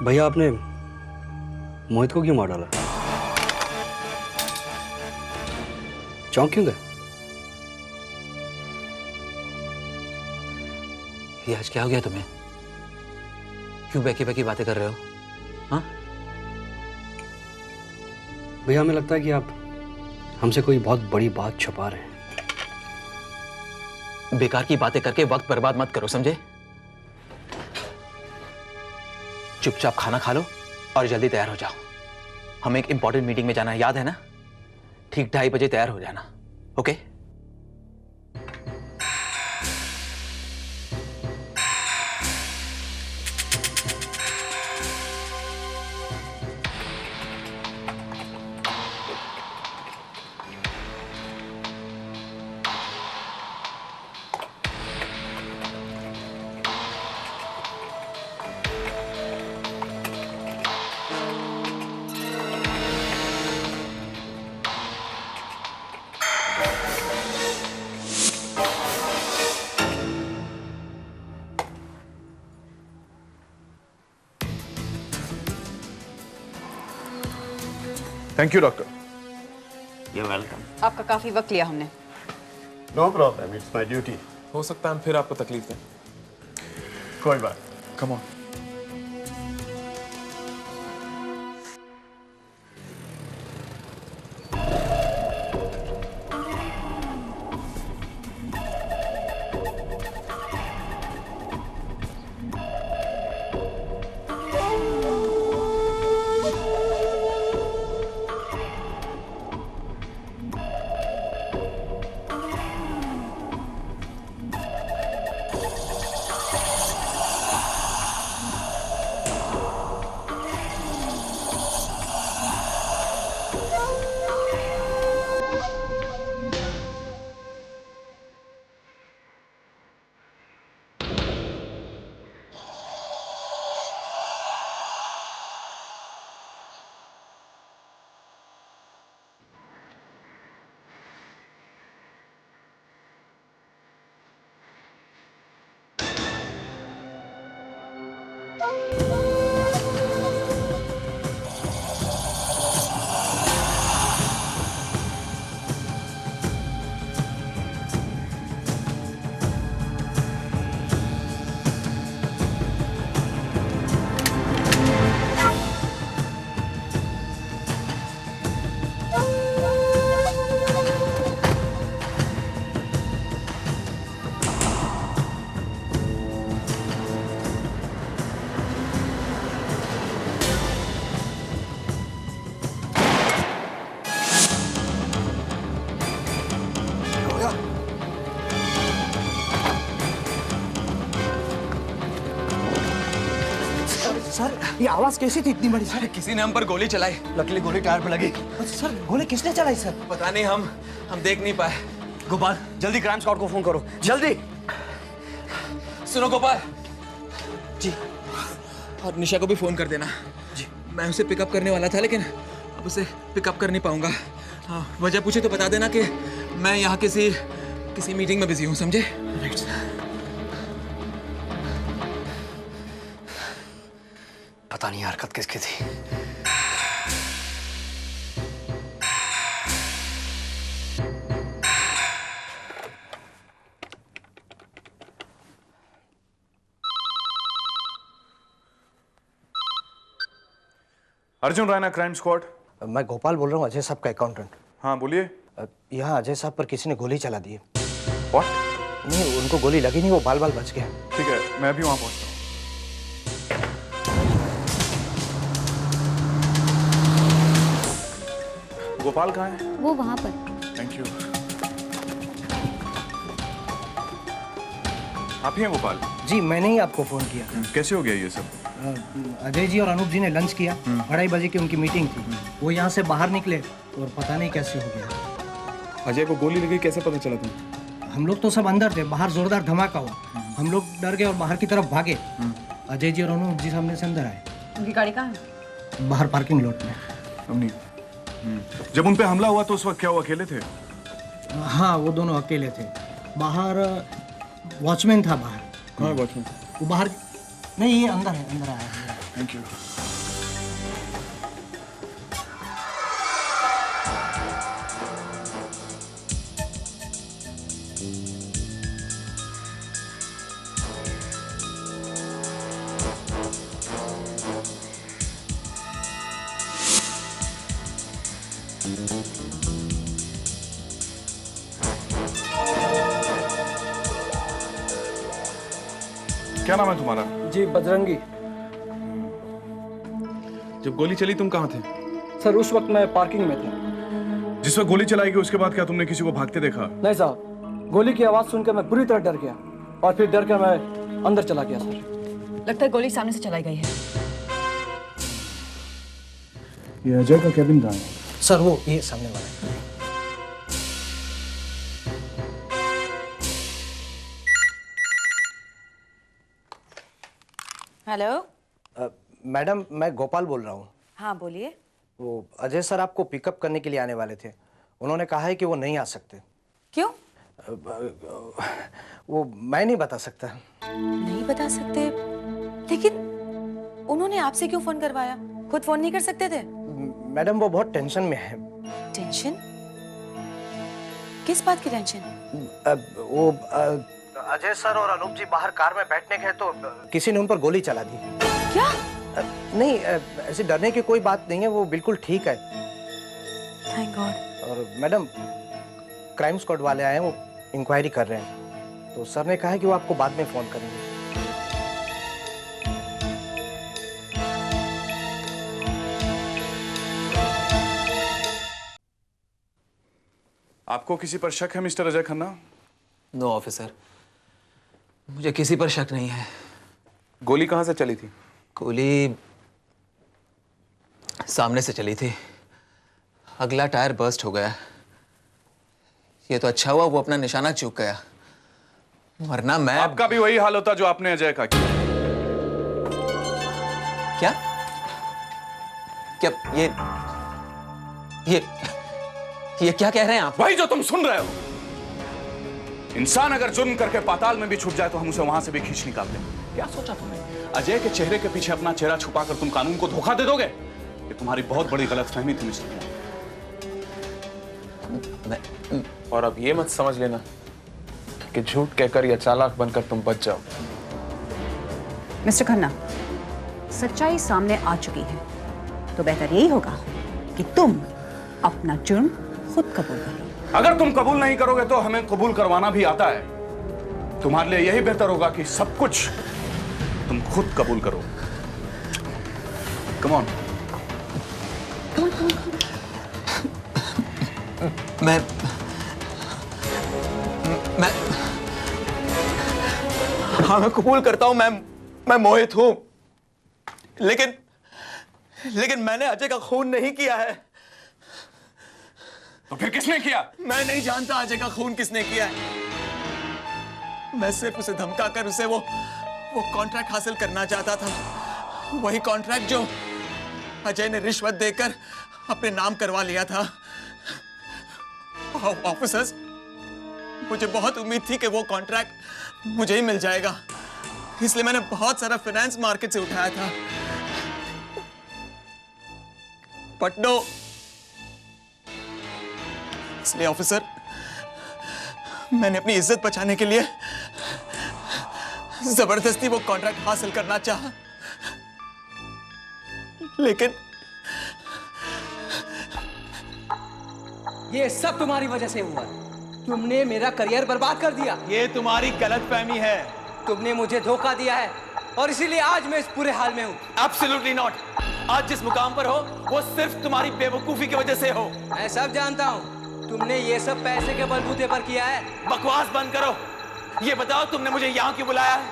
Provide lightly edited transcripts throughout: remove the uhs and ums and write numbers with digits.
भैया आपने मोहित को क्यों मार डाला? चौंक क्यों गए? ये आज क्या हो गया तुम्हें? क्यों बैकी बैकी बातें कर रहे हो? हाँ? भैया हमें लगता है कि आप हमसे कोई बहुत बड़ी बात छुपा रहे हैं। बेकार की बातें करके वक्त बर्बाद मत करो, समझे? चुपचाप खाना खा लो और जल्दी तैयार हो जाओ। हमें एक इंपॉर्टेंट मीटिंग में जाना है, याद है ना? ठीक 2:30 बजे तैयार हो जाना, okay? Thank you doctor. You're welcome. आपका काफी वक्त लिया हमने। No problem. It's my duty. हो सकता है हम फिर आपको तकलीफ दें। कोई बात। Come on. सर ये आवाज कैसी थी इतनी बड़ी? सर किसी ने हम पर गोली चलाई। लकीली गोली टायर पे लगी। सर गोली किसने चलाई सर? पता नहीं, हम देख नहीं पाए। गोपाल जल्दी क्राइम स्क्वाड को फोन करो, जल्दी। सुनो गोपाल जी। और निशा को भी फोन कर देना जी। मैं उसे पिकअप करने वाला था लेकिन अब उसे पिकअप कर नहीं पाऊंगा। हाँ, वजह पूछे तो बता देना कि मैं यहाँ किसी मीटिंग में बिजी हूँ, समझे? पता नहीं हरकत किसकी थी। Arjun Rana, crime squad. मैं गोपाल बोल रहा हूँ, अजय साहब का अकाउंटेंट। हाँ बोलिए। यहाँ अजय साहब पर किसी ने गोली चला दी है। व्हाट? नहीं, उनको गोली लगी नहीं, वो बाल बाल बच गए। ठीक है, मैं भी वहां पहुंचता हूँ। गोपाल कहाँ है? वो वहाँ पर। Thank you. आप ही हैं गोपाल? जी मैंने ही आपको फोन किया। कैसे हो गया ये सब? अजय जी और अनूप जी ने लंच किया, 2:30 बजे की उनकी मीटिंग थी। वो यहाँ से बाहर निकले और पता नहीं कैसे हो गया। अजय को गोली लगी, कैसे पता चला तुम? हम लोग तो सब अंदर थे, बाहर जोरदार धमाका हुआ। हम लोग डर गए और बाहर की तरफ भागे। अजय जी और अनूप जी सामने से अंदर आए। उनकी गाड़ी कहाँ है? बाहर पार्किंग लॉट में। अमनी, जब उन पे हमला हुआ तो उस वक्त क्या वो अकेले थे? हाँ वो दोनों अकेले थे। बाहर वॉचमैन था बाहर। कहाँ वॉचमैन? वो बाहर नहीं, ये अंदर है, अंदर आया है। Thank you. क्या नाम है तुम्हारा? जी बजरंगी। जब गोली चली तुम कहाँ थे? सर उस वक्त मैं पार्किंग में था। जिस वक्त गोली चलाई गई उसके बाद क्या तुमने किसी को भागते देखा? नहीं साहब, गोली की आवाज़ सुनकर मैं पूरी तरह डर गया और फिर डर कर मैं अंदर चला गया सर। लगता है गोली सामने से चलाई गई है। ये अजय का केबिन कहाँ है? सर वो ये सामने वाला है। हेलो। मैडम मैं गोपाल बोल रहा हूँ। हाँ बोलिए। वो अजय सर आपको पिकअप करने के लिए आने वाले थे। उन्होंने कहा है कि वो नहीं आ सकते। क्यों? वो मैं नहीं बता सकता। नहीं बता सकते, लेकिन उन्होंने आपसे क्यों फोन करवाया? खुद फोन नहीं कर सकते थे? मैडम वो बहुत टेंशन में है। टेंशन? किस बात की टेंशन? वो अजय सर और अनूप जी बाहर कार में बैठने गए तो किसी ने उन पर गोली चला दी। क्या? नहीं ऐसे डरने की कोई बात नहीं है, वो बिल्कुल ठीक है। Thank God. और मैडम क्राइम स्क्वाड वाले आए हैं, वो इंक्वायरी कर रहे हैं, तो सर ने कहा है कि वो आपको बाद में फोन करेंगे। आपको किसी पर शक है mister Ajay Khanna? No officer, मुझे किसी पर शक नहीं है। गोली कहाँ से चली थी? गोली सामने से चली थी। अगला टायर बर्स्ट हो गया। ये तो अच्छा हुआ वो अपना निशाना चूक गया, वरना मैं। आपका भी वही हाल होता जो आपने अजय का किया। क्या? क्या ये क्या कह रहे हैं आप? वही जो तुम सुन रहे हो। इंसान अगर जुर्म करके पाताल में भी छुप जाए तो हम उसे वहां से भी खींच निकालते हैं। क्या सोचा तुमने? अजय के चेहरे के पीछे अपना चेहरा छुपाकर तुम कानून को धोखा दे दोगे? ये तुम्हारी बहुत बड़ी गलतफहमी थी मिस्टर। और अब ये मत समझ लेना कि झूठ कहकर या चालाक बनकर तुम बच जाओ। मिस्टर खन्ना, सच्चाई सामने आ चुकी है, तो बेहतर यही होगा कि तुम अपना जुर्म खुद कबूल करो। अगर तुम कबूल नहीं करोगे तो हमें कबूल करवाना भी आता है। तुम्हारे लिए यही बेहतर होगा कि सब कुछ तुम खुद कबूल करो। Come on. मैं हाँ मैं कबूल करता हूं। मैं मोहित हूं, लेकिन मैंने अजय का खून नहीं किया है। तो फिर किसने किया? मैं नहीं जानता अजय का खून किसने किया है। मैं सिर्फ उसे धमकाकर उसे वो कॉन्ट्रैक्ट हासिल करना चाहता था। वही कॉन्ट्रैक्ट जो अजय ने रिश्वत देकर अपने नाम करवा लिया था। ऑफिसर्स, मुझे बहुत उम्मीद थी कि वो कॉन्ट्रैक्ट मुझे ही मिल जाएगा, इसलिए मैंने बहुत सारा फाइनेंस मार्केट से उठाया था। But no. इसलिए ऑफिसर, मैंने अपनी इज्जत बचाने के लिए जबरदस्ती वो कॉन्ट्रैक्ट हासिल करना चाहा, लेकिन ये सब तुम्हारी वजह से हुआ। तुमने मेरा करियर बर्बाद कर दिया। ये तुम्हारी गलतफहमी है। तुमने मुझे धोखा दिया है और इसीलिए आज मैं इस पूरे हाल में हूँ। Absolutely not। आज जिस मुकाम पर हो वो सिर्फ तुम्हारी बेवकूफी की वजह से हो। मैं सब जानता हूँ। तुमने ये सब पैसे के बलबूते पर किया है। बकवास बंद करो। ये बताओ तुमने मुझे यहाँ क्यों बुलाया है?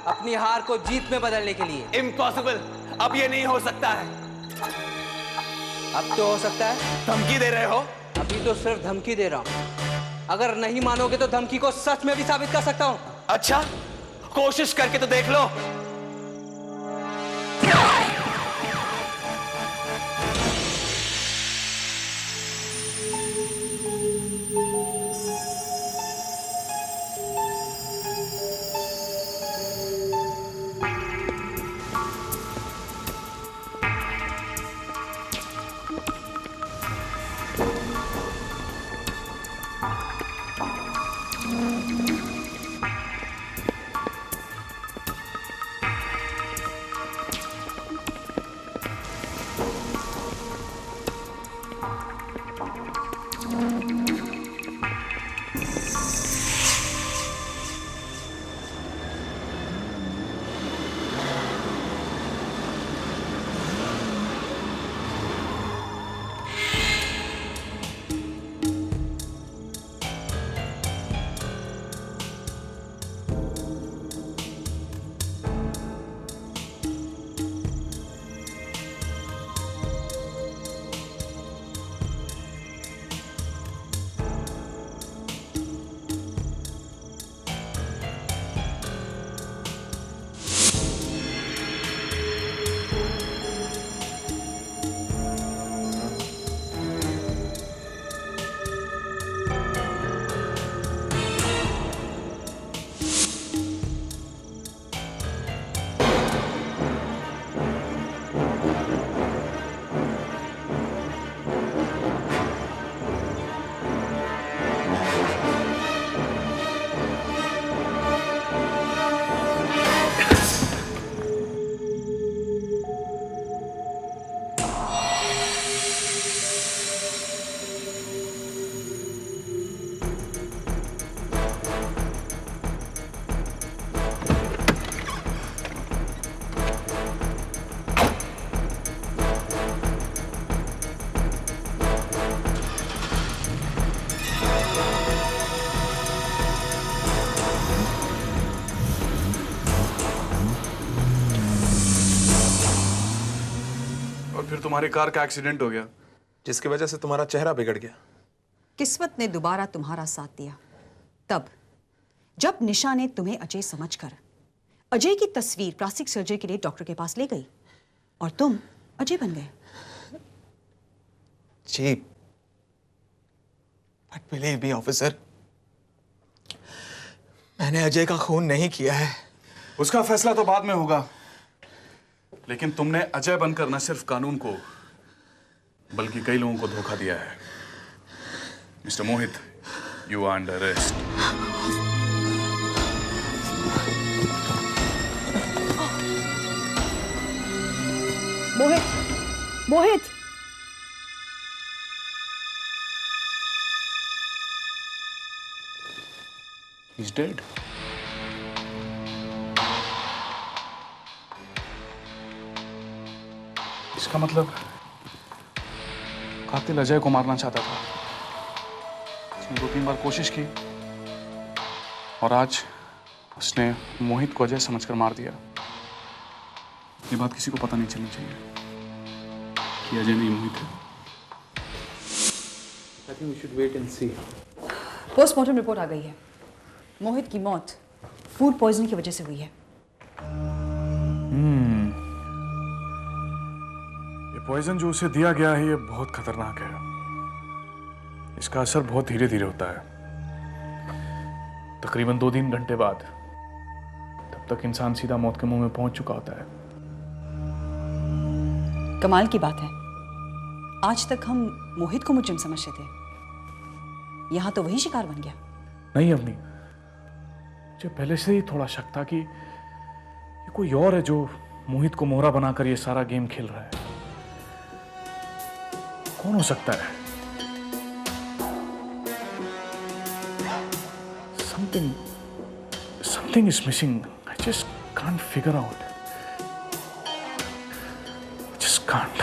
अपनी हार को जीत में बदलने के लिए। इम्पॉसिबल। अब ये नहीं हो सकता है। अब तो हो सकता है। धमकी दे रहे हो? अभी तो सिर्फ धमकी दे रहा हूँ। अगर नहीं मानोगे तो धमकी को सच में भी साबित कर सकता हूँ। अच्छा, कोशिश करके तो देख लो। फिर तुम्हारी कार का एक्सीडेंट हो गया, जिसकी वजह से तुम्हारा चेहरा बिगड़ गया। किस्मत ने दोबारा तुम्हारा साथ दिया तब, जब निशा ने तुम्हें अजय समझकर अजय की तस्वीर प्लास्टिक सर्जरी के लिए डॉक्टर के पास ले गई और तुम अजय बन गए। जी, बट बिलीव मी ऑफिसर, मैंने अजय का खून नहीं किया है। उसका फैसला तो बाद में होगा, लेकिन तुमने अजय बनकर न सिर्फ कानून को बल्कि कई लोगों को धोखा दिया है। Mister Mohit, you are under arrest. Mohit, Mohit, He's dead. इसका मतलब कातिल अजय को मारना चाहता था। उसने 2-3 बार कोशिश की और आज उसने मोहित को अजय समझकर मार दिया। ये बात किसी को पता नहीं चलनी चाहिए कि अजय नहीं मोहित है। I think we should wait and see. Postmortem report आ गई है। मोहित की मौत फूड पॉइजन की वजह से हुई है। ये पॉइजन जो उसे दिया गया है ये बहुत खतरनाक है। इसका असर बहुत धीरे धीरे होता है। तकरीबन 2-3 घंटे बाद तब तक इंसान सीधा मौत के मुंह में पहुंच चुका होता है। कमाल की बात है, आज तक हम मोहित को मुजरिम समझते थे, यहां तो वही शिकार बन गया। नहीं अवनी, मुझे पहले से ही थोड़ा शक था कि ये कोई और है जो मोहित को मोहरा बनाकर ये सारा गेम खेल रहा है। कौन हो सकता है? Something is missing. I just can't figure out. Just can't.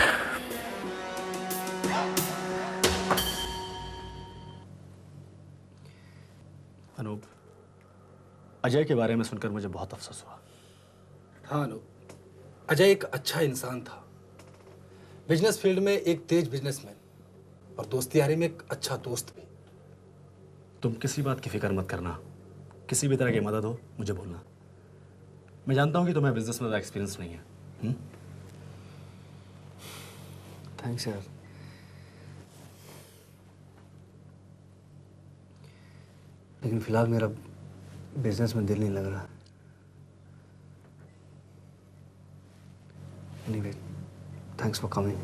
Anoop, Ajay के बारे में सुनकर मुझे बहुत अफसोस हुआ। हाँ अनूप, अजय एक अच्छा इंसान था, बिजनेस फील्ड में एक तेज बिजनेसमैन और दोस्ती यारी में एक अच्छा दोस्त भी। तुम किसी बात की फिक्र मत करना, किसी भी तरह की मदद हो मुझे बोलना। मैं जानता हूँ कि तुम्हें बिजनेस में ज़्यादा एक्सपीरियंस नहीं है। थैंक्स यार। लेकिन फिलहाल मेरा बिजनेस में दिल नहीं लग रहा। Anyway, thanks for coming.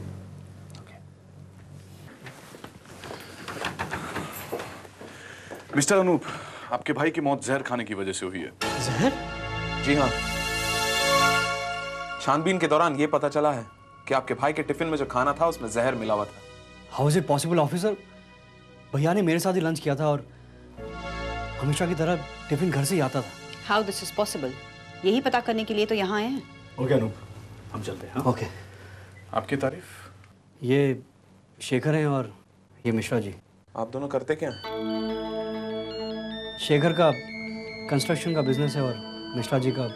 Mister Anoop, आपके भाई की मौत जहर खाने की वजह से हुई है। जहर? जी हाँ, छानबीन के दौरान ये पता चला है कि आपके भाई के टिफिन में जो खाना था उसमें जहर मिला हुआ था। How is it possible officer? भैया ने मेरे साथ ही लंच किया था और हमेशा की तरह टिफिन घर से ही आता था। हाउ दिस इज पॉसिबल, यही पता करने के लिए तो यहाँ आए हैं। ओके अनूप, हम चलते हैं। ओके। आपकी तारीफ? ये शेखर हैं और ये मिश्रा जी। आप दोनों करते क्या? शेखर का कंस्ट्रक्शन का बिजनेस है और मिश्रा जी का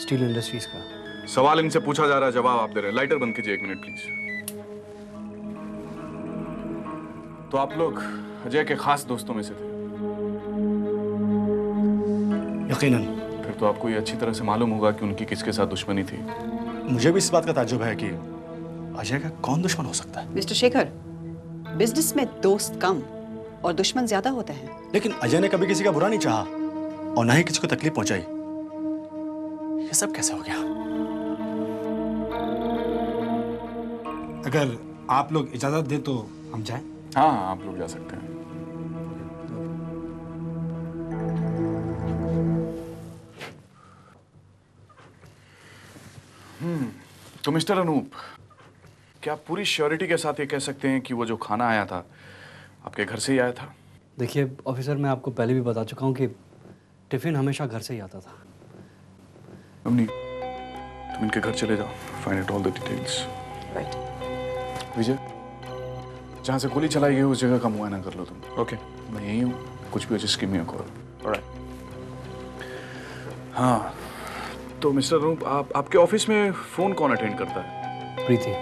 स्टील इंडस्ट्रीज का। सवाल इनसे पूछा जा रहा है, जवाब आप दे रहे हैं। लाइटर बंद कीजिए 1 मिनट प्लीज। तो आप लोग अजय के खास दोस्तों में से थे? यकीनन। फिर तो आपको ये अच्छी तरह से मालूम होगा कि उनकी किसके साथ दुश्मनी थी। मुझे भी इस बात का ताज्जुब है कि अजय का कौन दुश्मन हो सकता है। मिस्टर शेखर, बिजनेस में दोस्त कम और दुश्मन ज्यादा होते हैं। लेकिन अजय ने कभी किसी का बुरा नहीं चाहा और ना ही किसी को तकलीफ पहुंचाई। ये सब कैसे हो गया? अगर आप लोग इजाजत दें तो हम जाएं? हाँ, आप लोग जा सकते हैं। तो मिस्टर अनूप, क्या आप पूरी श्योरिटी के साथ ये कह सकते हैं कि वो जो खाना आया था आपके घर से ही आया था? देखिए ऑफिसर, मैं आपको पहले भी बता चुका हूँ कि टिफिन हमेशा घर से ही आता था। अमनी, तुम इनके घर चले जाओ, find out all the details. Right. Vijay, जहाँ से गोली चलाई गई उस जगह का मुआयना कर लो तुम। ओके, मैं यही हूँ, कुछ भी हो जिसकी मैं कॉल। ऑलराइट। हाँ, तो मिस्टर अनूप, आपके ऑफिस में फोन कौन अटेंड करता है? प्रीति।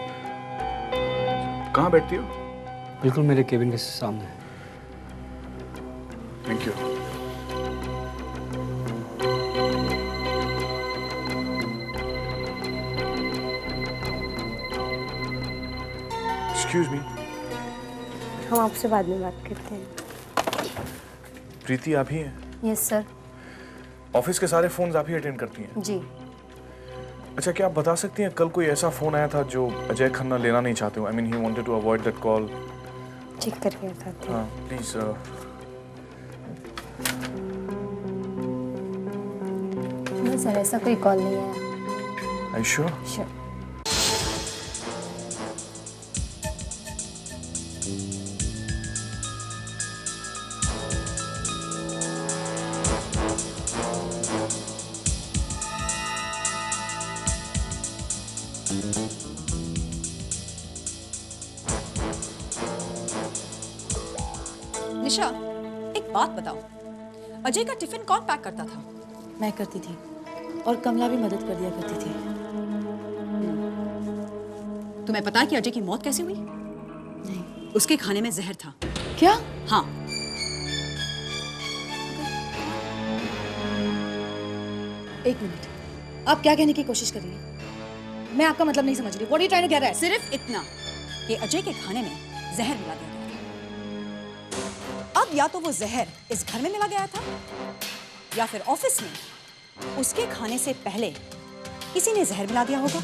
कहाँ बैठती हो? बिल्कुल मेरे केबिन के सामने। Thank you. Excuse me. हम आपसे बाद में बात करते हैं। प्रीति आप ही हैं? Yes sir. ऑफिस के सारे फोन्स आप ही अटेंड करती हैं? जी। अच्छा, क्या आप बता सकती हैं कल कोई ऐसा फोन आया था जो अजय खन्ना लेना नहीं चाहते हो? I mean he wanted to avoid that call. Check करके बताते हैं। हाँ प्लीज। नहीं सर, ऐसा कोई कॉल नहीं आया। Are you sure? Sure. Nisha, एक बात बताओ, अजय का टिफिन कौन पैक करता था? मैं करती थी और कमला भी मदद कर दिया करती थी। तुम्हें पता है कि अजय की मौत कैसे हुई? नहीं। उसके खाने में जहर था। क्या? हाँ। एक मिनट, आप क्या कहने की कोशिश कर रही हैं? मैं आपका मतलब नहीं समझ रही। What are you trying to get at? सिर्फ इतना कि अजय के खाने में जहर मिला गया था। अब या तो वो जहर इस घर में मिला गया था या फिर ऑफिस में उसके खाने से पहले किसी ने जहर मिला दिया होगा।